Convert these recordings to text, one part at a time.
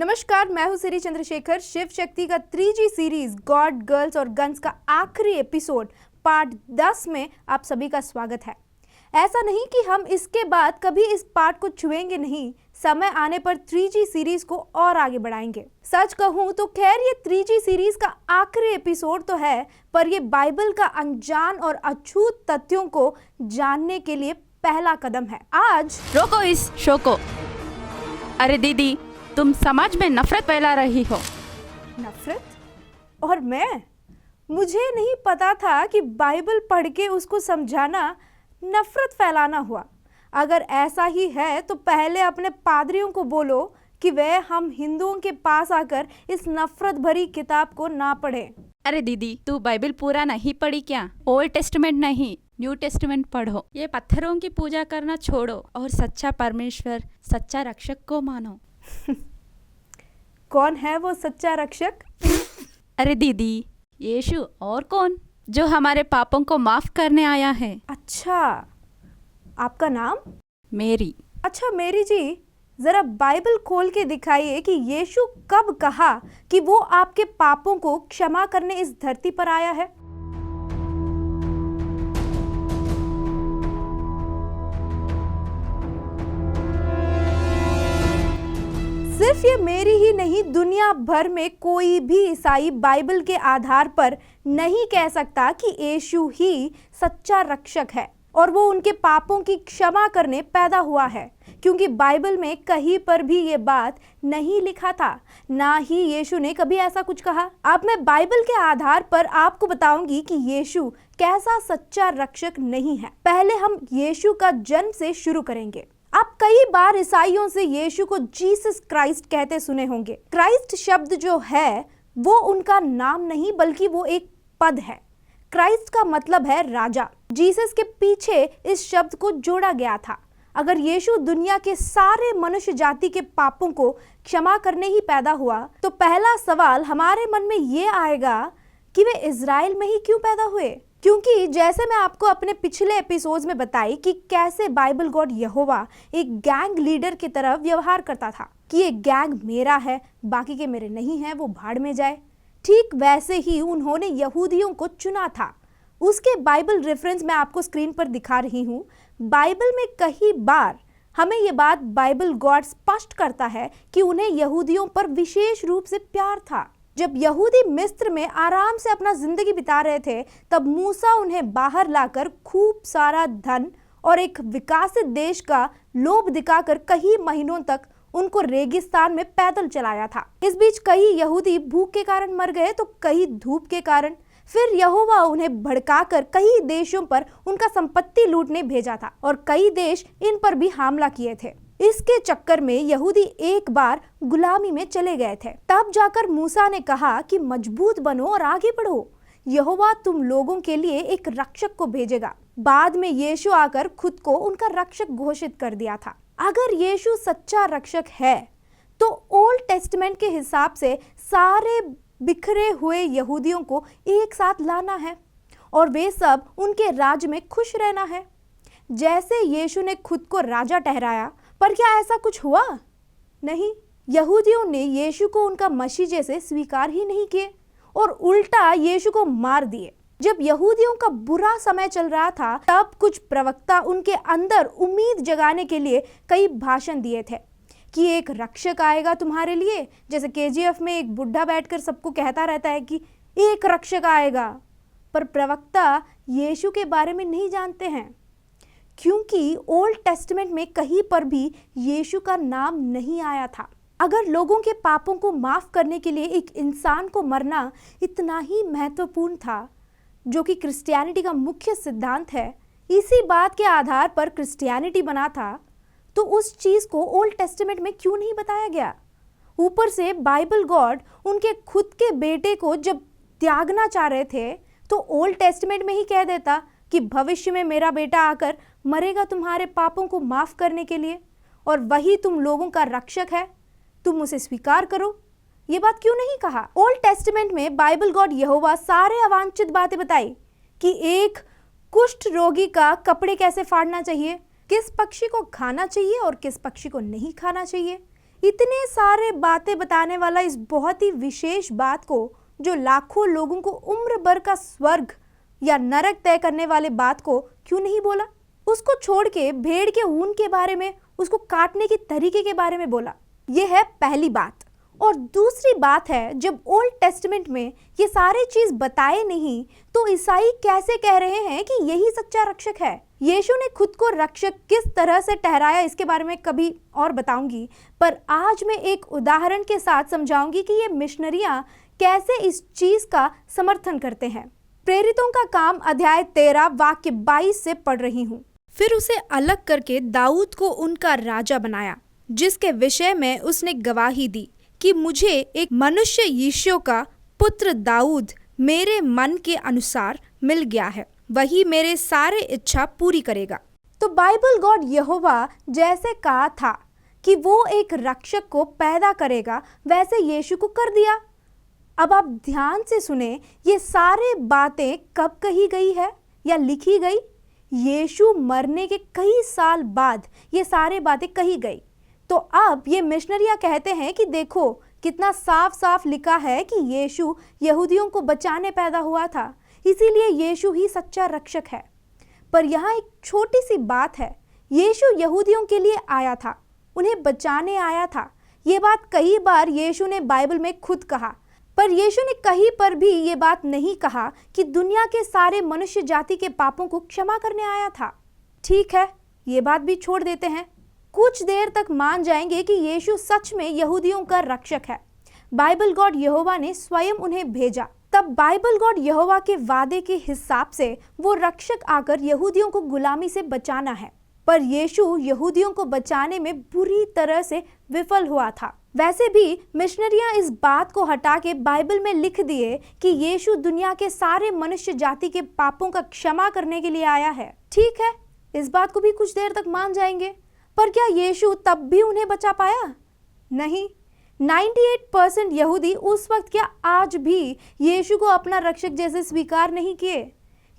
नमस्कार, मैं हूं सिरी चंद्रशेखर। शिव शक्ति का 3G सीरीज गॉड, गर्ल्स और गन्स का आखिरी एपिसोड पार्ट 10 में आप सभी का स्वागत है। ऐसा नहीं कि हम इसके बाद कभी इस पार्ट को छुएंगे नहीं, समय आने पर 3G सीरीज को और आगे बढ़ाएंगे। सच कहूं तो खैर ये 3G सीरीज का आखिरी एपिसोड तो है, पर ये बाइबल का अनजान और अछूत तथ्यों को जानने के लिए पहला कदम है। आज रोको इस शो को। अरे दीदी, तुम समाज में नफरत फैला रही हो। नफरत? और मुझे नहीं पता था कि बाइबल पढ़ के उसको समझाना नफरत फैलाना हुआ। अगर ऐसा ही है तो पहले अपने पादरियों को बोलो कि वे हम हिंदुओं के पास आकर इस नफरत भरी किताब को ना पढ़ें। अरे दीदी, तू बाइबल पूरा नहीं पढ़ी क्या? ओल्ड टेस्टमेंट नहीं, न्यू टेस्टमेंट पढ़ो। ये पत्थरों की पूजा करना छोड़ो और सच्चा परमेश्वर, सच्चा रक्षक को मानो। कौन है वो सच्चा रक्षक? अरे दीदी, यीशु और कौन, जो हमारे पापों को माफ करने आया है। अच्छा, आपका नाम? मेरी। अच्छा मेरी जी, जरा बाइबल खोल के दिखाइए कि यीशु कब कहा कि वो आपके पापों को क्षमा करने इस धरती पर आया है। सिर्फ ये मेरी ही नहीं, दुनिया भर में कोई भी ईसाई बाइबल के आधार पर नहीं कह सकता कि यीशु ही सच्चा रक्षक है और वो उनके पापों की क्षमा करने पैदा हुआ है, क्योंकि बाइबल में कहीं पर भी ये बात नहीं लिखा था, ना ही यीशु ने कभी ऐसा कुछ कहा। अब मैं बाइबल के आधार पर आपको बताऊंगी कि यीशु कैसा सच्चा रक्षक नहीं है। पहले हम यीशु का जन्म से शुरू करेंगे। आप कई बार ईसाइयों से यीशु को जीसस क्राइस्ट कहते सुने होंगे। क्राइस्ट शब्द जो है वो उनका नाम नहीं, बल्कि वो एक पद है। क्राइस्ट का मतलब है राजा। जीसस के पीछे इस शब्द को जोड़ा गया था। अगर यीशु दुनिया के सारे मनुष्य जाति के पापों को क्षमा करने ही पैदा हुआ, तो पहला सवाल हमारे मन में ये आएगा कि वे इज़राइल में ही क्यों पैदा हुए? क्योंकि जैसे मैं आपको अपने पिछले एपिसोड्स में बताई कि कैसे बाइबल गॉड यहोवा एक गैंग लीडर की तरह व्यवहार करता था कि ये गैंग मेरा है, बाकी के मेरे नहीं है, वो भाड़ में जाए। ठीक वैसे ही उन्होंने यहूदियों को चुना था। उसके बाइबल रेफरेंस मैं आपको स्क्रीन पर दिखा रही हूँ। बाइबल में कई बार हमें ये बात बाइबल गॉड स्पष्ट करता है कि उन्हें यहूदियों पर विशेष रूप से प्यार था। जब यहूदी मिस्र में आराम से अपना जिंदगी बिता रहे थे, तब मूसा उन्हें बाहर लाकर खूब सारा धन और एक विकसित देश का लोभ दिखाकर कई महीनों तक उनको रेगिस्तान में पैदल चलाया था। इस बीच कई यहूदी भूख के कारण मर गए तो कई धूप के कारण। फिर यहोवा उन्हें भड़काकर कई देशों पर उनका संपत्ति लूटने भेजा था और कई देश इन पर भी हमला किए थे। इसके चक्कर में यहूदी एक बार गुलामी में चले गए थे। तब जाकर मूसा ने कहा कि मजबूत बनो और आगे बढ़ो, यहोवा तुम लोगों के लिए एक रक्षक को भेजेगा। बाद में यीशु आकर खुद को उनका रक्षक घोषित कर दिया था। अगर यीशु सच्चा रक्षक है तो ओल्ड टेस्टमेंट के हिसाब से सारे बिखरे हुए यहूदियों को एक साथ लाना है और वे सब उनके राज्य में खुश रहना है। जैसे यीशु ने खुद को राजा ठहराया, पर क्या ऐसा कुछ हुआ? नहीं, यहूदियों ने यीशु को उनका मसीह जैसे स्वीकार ही नहीं किए और उल्टा यीशु को मार दिए। जब यहूदियों का बुरा समय चल रहा था, तब कुछ प्रवक्ता उनके अंदर उम्मीद जगाने के लिए कई भाषण दिए थे कि एक रक्षक आएगा तुम्हारे लिए। जैसे KGF में एक बुढ़ा बैठकर सबको कहता रहता है कि एक रक्षक आएगा, पर प्रवक्ता यीशु के बारे में नहीं जानते हैं, क्योंकि ओल्ड टेस्टमेंट में कहीं पर भी यीशु का नाम नहीं आया था। अगर लोगों के पापों को माफ करने के लिए एक इंसान को मरना इतना ही महत्वपूर्ण था, जो कि क्रिश्चियनिटी का मुख्य सिद्धांत है, इसी बात के आधार पर क्रिश्चियनिटी बना था, तो उस चीज को ओल्ड टेस्टमेंट में क्यों नहीं बताया गया? ऊपर से बाइबल गॉड उनके खुद के बेटे को जब त्यागना चाह रहे थे, तो ओल्ड टेस्टमेंट में ही कह देता कि भविष्य में मेरा बेटा आकर मरेगा तुम्हारे पापों को माफ करने के लिए, और वही तुम लोगों का रक्षक है, तुम उसे स्वीकार करो। ये बात क्यों नहीं कहा? ओल्ड टेस्टमेंट में बाइबल गॉड यहोवा सारे अवांछित बातें बताई कि एक कुष्ठ रोगी का कपड़े कैसे फाड़ना चाहिए, किस पक्षी को खाना चाहिए और किस पक्षी को नहीं खाना चाहिए, इतने सारे बातें बताने वाला इस बहुत ही विशेष बात को, जो लाखों लोगों को उम्र भर का स्वर्ग या नरक तय करने वाले बात को क्यों नहीं बोला? उसको छोड़ के भेड़ के ऊन के बारे में, उसको काटने के तरीके के बारे में बोला। यह है पहली बात। और दूसरी बात है, जब ओल्ड टेस्टमेंट में ये सारे चीज बताए नहीं तो ईसाई कैसे कह रहे हैं कि यही सच्चा रक्षक है? यीशु ने खुद को रक्षक किस तरह से ठहराया, इसके बारे में कभी और बताऊंगी, पर आज मैं एक उदाहरण के साथ समझाऊंगी कि ये मिशनरियां कैसे इस चीज का समर्थन करते हैं। प्रेरितों का काम अध्याय 13 वाक्य 22 से पढ़ रही हूँ। फिर उसे अलग करके दाऊद को उनका राजा बनाया, जिसके विषय में उसने गवाही दी कि मुझे एक मनुष्य यीशु का पुत्र दाऊद मेरे मन के अनुसार मिल गया है, वही मेरे सारे इच्छा पूरी करेगा। तो बाइबल गॉड यहोवा जैसे कहा था कि वो एक रक्षक को पैदा करेगा, वैसे यीशु को कर दिया। अब आप ध्यान से सुने, ये सारे बातें कब कही गई है या लिखी गई? यीशु मरने के कई साल बाद ये सारे बातें कही गई। तो अब ये मिशनरियां कहते हैं कि देखो कितना साफ साफ लिखा है कि यीशु यहूदियों को बचाने पैदा हुआ था, इसीलिए यीशु ही सच्चा रक्षक है। पर यहाँ एक छोटी सी बात है, यीशु यहूदियों के लिए आया था, उन्हें बचाने आया था। ये बात कई बार यीशु ने बाइबल में खुद कहा, पर यीशु ने कहीं पर भी ये बात नहीं कहा कि दुनिया के सारे मनुष्य जाति के पापों को क्षमा करने आया था। ठीक है, ये बात भी छोड़ देते हैं। कुछ देर तक मान जाएंगे कि यीशु सच में यहूदियों का रक्षक है। बाइबल गॉड यहोवा ने स्वयं उन्हें भेजा। तब बाइबल गॉड यहोवा के वादे के हिसाब से वो रक्षक आकर यहूदियों को गुलामी से बचाना है। पर यीशु यहूदियों को बचाने में बुरी तरह से विफल हुआ था। वैसे भी मिशनरियां इस बात को हटा के बाइबल में लिख दिए कि यीशु दुनिया के सारे मनुष्य जाति के पापों का क्षमा करने के लिए आया है। ठीक है, इस बात को भी कुछ देर तक मान जाएंगे, पर क्या यीशु तब भी उन्हें बचा पाया? नहीं। 98% यहूदी उस वक्त क्या आज भी यीशु को अपना रक्षक जैसे स्वीकार नहीं किए।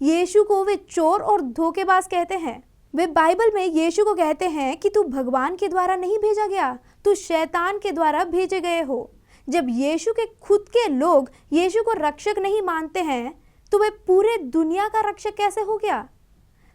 यीशु को वे चोर और धोखेबाज कहते हैं। वे बाइबल में यीशु को कहते हैं कि तू भगवान के द्वारा नहीं भेजा गया, तू शैतान के द्वारा भेजे गए हो। जब यीशु के खुद के लोग यीशु को रक्षक नहीं मानते हैं तो वे पूरे दुनिया का रक्षक कैसे हो गया?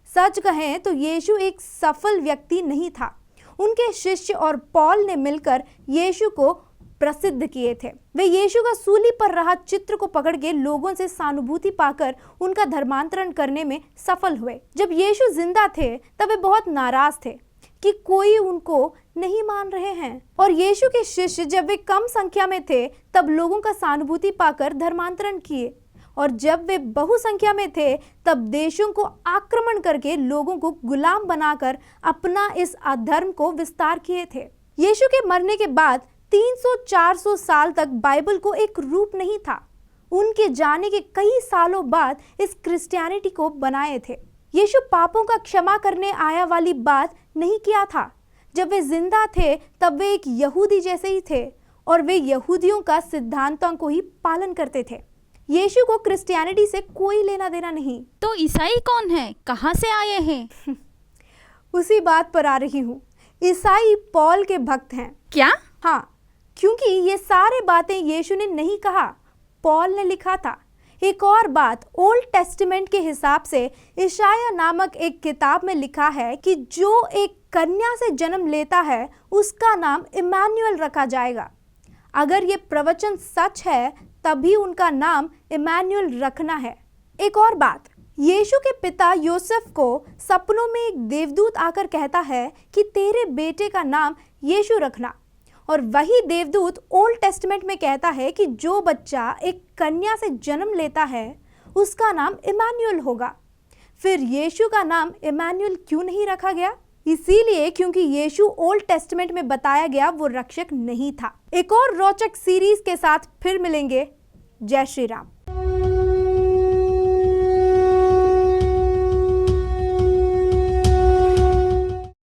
सच कहें तो यीशु एक सफल व्यक्ति नहीं था। उनके शिष्य और पॉल ने मिलकर यीशु को प्रसिद्ध किए थे। वे यीशु का सूली पर रहा चित्र को पकड़ के लोगों से सहानुभूति पाकर उनका धर्मांतरण करने में सफल हुए। जब यीशु जिंदा थे तब वे बहुत नाराज थे कि कोई उनको नहीं मान रहे हैं, और यीशु के शिष्य जब वे कम संख्या में थे तब लोगों का सहानुभूति पाकर धर्मांतरण किए, और जब वे बहुसंख्या में थे तब देशों को आक्रमण करके लोगों को गुलाम बनाकर अपना इस अधर्म को विस्तार किए थे। यीशु के मरने के बाद 300-400 साल तक बाइबल को एक रूप नहीं था। उनके जाने के कई सालों बाद इस क्रिश्चियनिटी को बनाए थे। यीशु पापों का क्षमा करने आया वाली बात नहीं किया था। जब वे जिंदा थे तब वे एक यहूदी जैसे ही थे, और वे यहूदियों का सिद्धांतों को ही पालन करते थे। यीशु को क्रिश्चियनिटी से कोई लेना देना नहीं। तो ईसाई कौन है, कहाँ से आए हैं? उसी बात पर आ रही हूँ। ईसाई पॉल के भक्त हैं। क्या? हाँ, क्योंकि ये सारे बातें यीशु ने नहीं कहा, पॉल ने लिखा था। एक और बात, ओल्ड टेस्टामेंट के हिसाब से यशायाह नामक एक किताब में लिखा है कि जो एक कन्या से जन्म लेता है उसका नाम इमैनुअल रखा जाएगा। अगर ये प्रवचन सच है तभी उनका नाम इमैनुअल रखना है। एक और बात, यीशु के पिता योसेफ को सपनों में एक देवदूत आकर कहता है कि तेरे बेटे का नाम यीशु रखना, और वही देवदूत ओल्ड टेस्टामेंट में कहता है कि जो बच्चा एक कन्या से जन्म लेता है उसका नाम इमैनुअल होगा। फिर यीशु का नाम इमैनुअल क्यों नहीं रखा गया? इसीलिए क्योंकि यीशु ओल्ड टेस्टामेंट में बताया गया वो रक्षक नहीं था। एक और रोचक सीरीज के साथ फिर मिलेंगे। जय श्री राम।